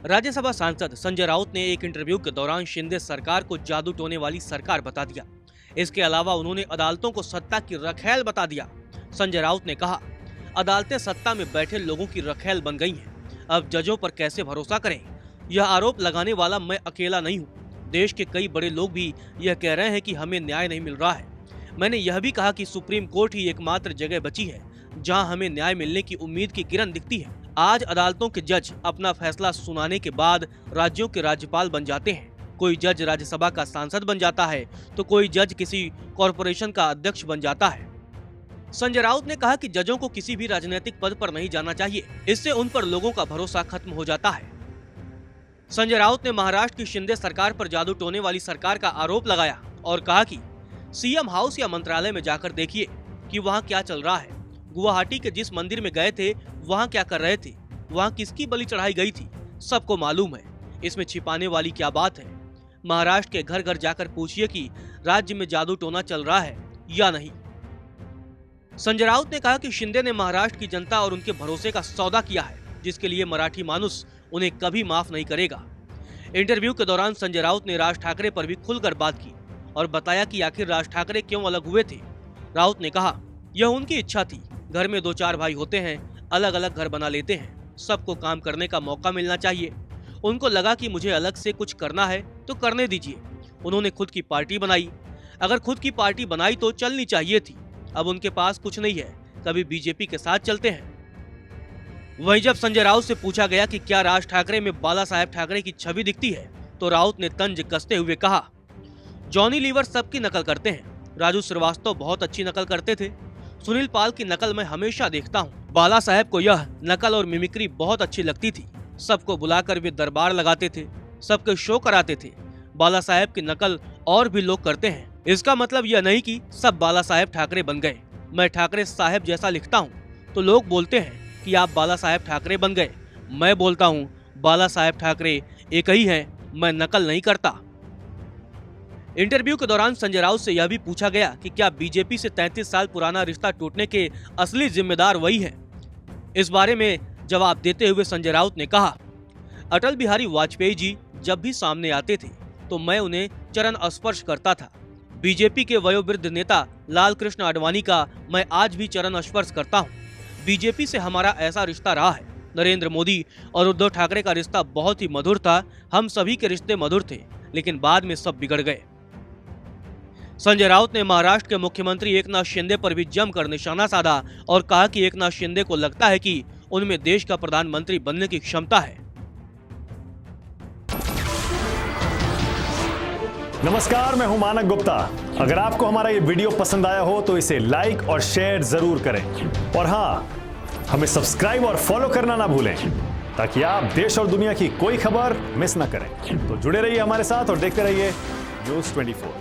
राज्यसभा सांसद संजय राउत ने एक इंटरव्यू के दौरान शिंदे सरकार को जादू टोने वाली सरकार बता दिया। इसके अलावा उन्होंने अदालतों को सत्ता की रखेल बता दिया। संजय राउत ने कहा, अदालतें सत्ता में बैठे लोगों की रखेल बन गई हैं। अब जजों पर कैसे भरोसा करें? यह आरोप लगाने वाला मैं अकेला नहीं हूँ। देश के कई बड़े लोग भी यह कह रहे हैं कि हमें न्याय नहीं मिल रहा है। मैंने यह भी कहा कि सुप्रीम कोर्ट ही एकमात्र जगह बची है जहां हमें न्याय मिलने की उम्मीद की किरण दिखती है। आज अदालतों के जज अपना फैसला सुनाने के बाद राज्यों के राज्यपाल बन जाते हैं। कोई जज राज्यसभा का सांसद बन जाता है तो कोई जज किसी कॉरपोरेशन का अध्यक्ष बन जाता है। संजय राउत ने कहा कि जजों को किसी भी राजनीतिक पद पर नहीं जाना चाहिए, इससे उन पर लोगों का भरोसा खत्म हो जाता है। संजय राउत ने महाराष्ट्र की शिंदे सरकार पर जादू टोने वाली सरकार का आरोप लगाया और कहा कि सीएम हाउस या मंत्रालय में जाकर देखिए कि वहाँ क्या चल रहा है। गुवाहाटी के जिस मंदिर में गए थे वहाँ क्या कर रहे थे, वहाँ किसकी बलि चढ़ाई गई थी, सबको मालूम है। इसमें छिपाने वाली क्या बात है? महाराष्ट्र के घर घर जाकर पूछिए कि राज्य में जादू टोना चल रहा है या नहीं। संजय राउत ने कहा कि शिंदे ने महाराष्ट्र की जनता और उनके भरोसे का सौदा किया है, जिसके लिए मराठी मानुस उन्हें कभी माफ नहीं करेगा। इंटरव्यू के दौरान संजय राउत ने राज ठाकरे पर भी खुलकर बात की और बताया कि आखिर राज ठाकरे क्यों अलग हुए थे। राउत ने कहा, यह उनकी इच्छा थी। घर में 2-4 भाई होते हैं, अलग अलग घर बना लेते हैं, सबको काम करने का मौका मिलना चाहिए। उनको लगा कि मुझे अलग से कुछ करना है तो करने दीजिए। उन्होंने खुद की पार्टी बनाई। अगर खुद की पार्टी बनाई तो चलनी चाहिए थी। अब उनके पास कुछ नहीं है, कभी बीजेपी के साथ चलते हैं। वहीं जब संजय राउत से पूछा गया कि क्या राज ठाकरे में बाला साहेब ठाकरे की छवि दिखती है, तो राउत ने तंज कसते हुए कहा, जॉनी लीवर सबकी नकल करते हैं, राजू श्रीवास्तव बहुत अच्छी नकल करते थे, सुनील पाल की नकल मैं हमेशा देखता हूँ। बाला साहेब को यह नकल और मिमिक्री बहुत अच्छी लगती थी। सबको बुलाकर वे दरबार लगाते थे, सबके शो कराते थे। बाला साहेब की नकल और भी लोग करते हैं। इसका मतलब यह नहीं कि सब बाला साहेब ठाकरे बन गए। मैं ठाकरे साहेब जैसा लिखता हूँ तो लोग बोलते हैं कि आप बाला साहेब ठाकरे बन गए। मैं बोलता हूँ बाला साहेब ठाकरे एक ही हैं, मैं नकल नहीं करता। इंटरव्यू के दौरान संजय राउत से यह भी पूछा गया कि क्या बीजेपी से 33 साल पुराना रिश्ता टूटने के असली जिम्मेदार वही हैं। इस बारे में जवाब देते हुए संजय राउत ने कहा, अटल बिहारी वाजपेयी जी जब भी सामने आते थे तो मैं उन्हें चरण स्पर्श करता था। बीजेपी के वयोवृद्ध नेता लाल कृष्ण आडवाणी का मैं आज भी चरण स्पर्श करता हूँ। बीजेपी से हमारा ऐसा रिश्ता रहा है। नरेंद्र मोदी और उद्धव ठाकरे का रिश्ता बहुत ही मधुर था। हम सभी के रिश्ते मधुर थे, लेकिन बाद में सब बिगड़ गए। संजय राउत ने महाराष्ट्र के मुख्यमंत्री एकनाथ शिंदे पर भी जमकर निशाना साधा और कहा कि एकनाथ शिंदे को लगता है कि उनमें देश का प्रधानमंत्री बनने की क्षमता है। नमस्कार, मैं हूं मानक गुप्ता। अगर आपको हमारा ये वीडियो पसंद आया हो तो इसे लाइक और शेयर जरूर करें और हाँ, हमें सब्सक्राइब और फॉलो करना ना भूलें ताकि आप देश और दुनिया की कोई खबर मिस ना करें। तो जुड़े रहिए हमारे साथ और देखते रहिए News 24।